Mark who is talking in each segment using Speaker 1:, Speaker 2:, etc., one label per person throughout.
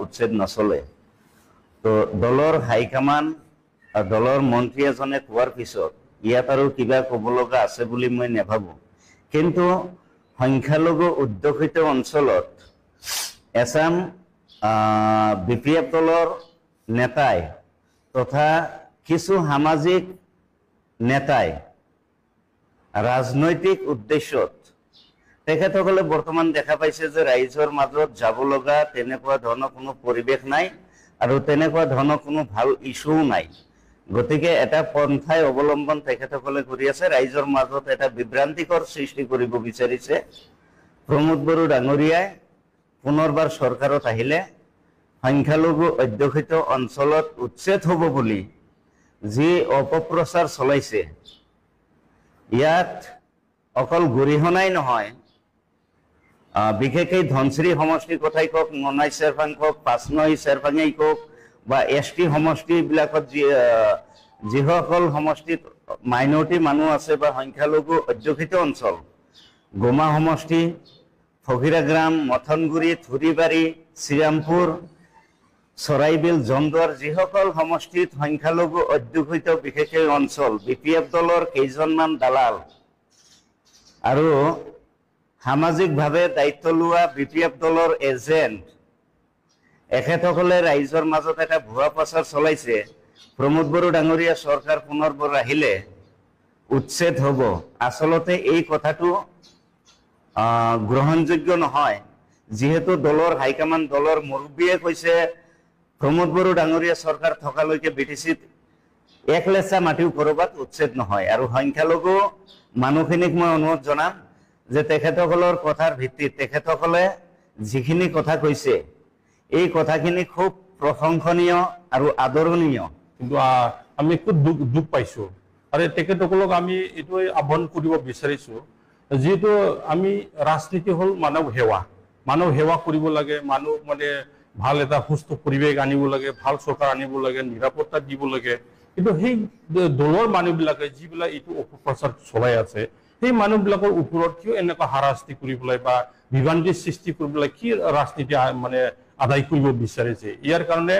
Speaker 1: উচ্ছেদ নচলে। তো দলৰ হাইকমাণ্ড দলৰ মন্ত্ৰী এজনে কোৱাৰ পিছত ইয়াত আৰু কিবা ক'ব লগা আছে বুলি মই নাভাবো। কিন্তু সংখ্যালঘু অধ্যুষিত অঞ্চলত এছাম বিপিএফ দলৰ নেতাই তথা কিছু সামাজিক নেতাই ৰাজনৈতিক উদ্দেশ্যত তেখেতসকলে বৰ্তমান দেখা পাইছে যে ৰাইজৰ মাজত যাব লগা তেনেকুৱা ধৰণৰ কোনো পৰিৱেশ নাই আৰু তেনেকুৱা ধৰণৰ কোনো ভাল ইছ্যু নাই। গতিকে এটা পন্থাই অৱলম্বন তেখেতসকলে কৰি আছে, ৰাইজৰ মাজত এটা বিভ্ৰান্তিকৰ সৃষ্টি কৰিব বিচাৰিছে। প্ৰমোদ বড়ো ডাঙৰীয়াই পুনৰবাৰ চৰকাৰত আহিলে সংখ্যালঘু অধ্যুষিত অঞ্চলত উচ্ছেদ হ'ব বুলি যি অপপ্ৰচাৰ চলাইছে, ইয়াত অকল গৰিহণাই নহয়, বিশেষকৈ ধনশ্ৰী সমষ্টিৰ কথাই কওক, মনাই চেৰফাং কওক, পাঁচনৈ চেৰফাঙেই কওক বা ST সমষ্টিবিলাকত যিসকল সমষ্টিত মাইনৰিটি মানুহ আছে বা সংখ্যালঘু অধ্যুষিত অঞ্চল, গোমা সমষ্টি, ফকিৰাগ্ৰাম, মথনগুৰি, থুৰিবাৰী, শ্ৰীৰামপুৰ, চৰাইবিল, জন্দুৱাৰ, যিসকল সমষ্টিত সংখ্যালঘু অধ্যুষিত বিশেষকৈ অঞ্চল, BPF দলৰ কেইজনমান দালাল আৰু সামাজিকভাৱে দায়িত্ব লোৱা BPF দলৰ এজেণ্ট এখেতসকলে ৰাইজৰ মাজত এটা ভুৱা প্ৰচাৰ চলাইছে। প্ৰমোদ বড়ো ডাঙৰীয়া চৰকাৰ পুনৰবাৰ আহিলে উচ্ছেদ হ'ব। আচলতে এই কথাটো গ্ৰহণযোগ্য নহয়, যিহেতু দলৰ হাইকমাণ্ড দলৰ মুৰব্বীয়ে কৈছে প্ৰমোদ বড়ো ডাঙৰীয়া চৰকাৰ থকালৈকে BTCত এক লেচা মাটিও ক'ৰবাত উচ্ছেদ নহয়। আৰু সংখ্যালঘু মানুহখিনিক মই অনুৰোধ জনাম যে তেখেতসকলৰ কথাৰ ভিত্তিত তেখেতসকলে যিখিনি কথা কৈছে এই কথাখিনি খুব প্ৰশংসনীয় আৰু আদৰণীয়।
Speaker 2: কিন্তু আমি একটু দুখ পাইছোঁ আৰু তেখেতসকলক আমি এইটোৱে আহ্বান কৰিব বিচাৰিছোঁ, যিহেতু আমি ৰাজনীতি হ'ল মানৱ সেৱা কৰিব লাগে, মানুহ মানে ভাল এটা সুস্থ পৰিৱেশ আনিব লাগে, ভাল চৰকাৰ আনিব লাগে, নিৰাপত্তা দিব লাগে। কিন্তু সেই দলৰ মানুহবিলাকে যিবিলাক এইটো অপপ্ৰচাৰ চলাই আছে, সেই মানুহবিলাকৰ ওপৰত কিয় এনেকুৱা হাৰাশাস্তি কৰিবলৈ বা বিভ্ৰান্তিৰ সৃষ্টি কৰিবলৈ কি ৰাজনীতি মানে আদায় কৰিব বিচাৰিছে? ইয়াৰ কাৰণে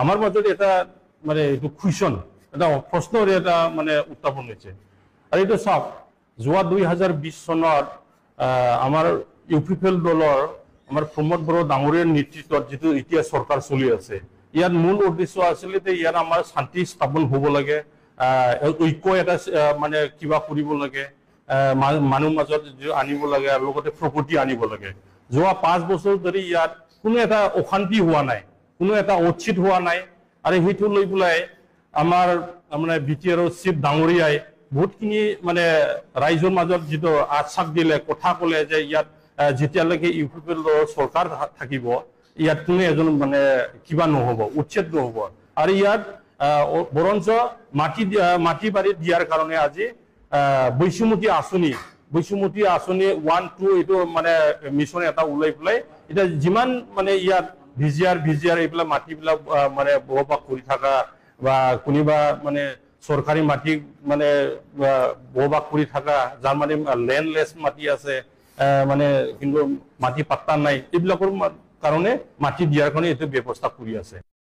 Speaker 2: আমাৰ মাজত এটা মানে এইটো কুৱেশ্যন, এটা প্ৰশ্নৰ এটা মানে উত্থাপন হৈছে। আৰু এইটো চাওক, যোৱা 2020 চনত আমাৰ UPPL দলৰ আমাৰ প্ৰমোদ বড়ো ডাঙৰীয়াৰ নেতৃত্বত যিটো এতিয়া চৰকাৰ চলি আছে, ইয়াৰ মূল উদ্দেশ্য আছিলে যে ইয়াত আমাৰ শান্তি স্থাপন হ'ব লাগে, ঐক্য এটা মানে কিবা কৰিব লাগে, মানুহ মাজত আনিব লাগে আৰু লগতে প্ৰগতি আনিব লাগে। যোৱা 5 বছৰ ধৰি ইয়াত কোনো এটা অশান্তি হোৱা নাই, কোনো এটা উচ্ছেদ হোৱা নাই। আৰু সেইটো লৈ পেলাই আমাৰ মানে BTR চিফ ডাঙৰীয়াই বহুতখিনি মানে ৰাইজৰ মাজত যিটো আশ্বাস দিলে, কথা ক'লে যে ইয়াত যেতিয়ালৈকে UPPL চৰকাৰ থাকিব ইয়াত কোনো এজন মানে কিবা নহ'ব, উচ্ছেদ নহ'ব। আৰু ইয়াত বৰঞ্চ মাটি বাৰী দিয়াৰ কাৰণে আজি বৈশ্যমতী আঁচনি 1, 2 এইটো মানে মিছন এটা ওলাই পেলাই এতিয়া যিমান মানে ইয়াত ভিজিয়াৰ এইবিলাক মাটিবিলাক মানে বহবাস কৰি থকা বা কোনোবা মানে চৰকাৰী মাটি মানে বহবাস কৰি থকা, যাৰ মানে লেণ্ডলেছ মাটি আছে মানে কিন্তু মাটি পাত্তা নাই, এইবিলাকৰ কাৰণে মাটি দিয়াৰ কাৰণে এইটো ব্যৱস্থা কৰি আছে।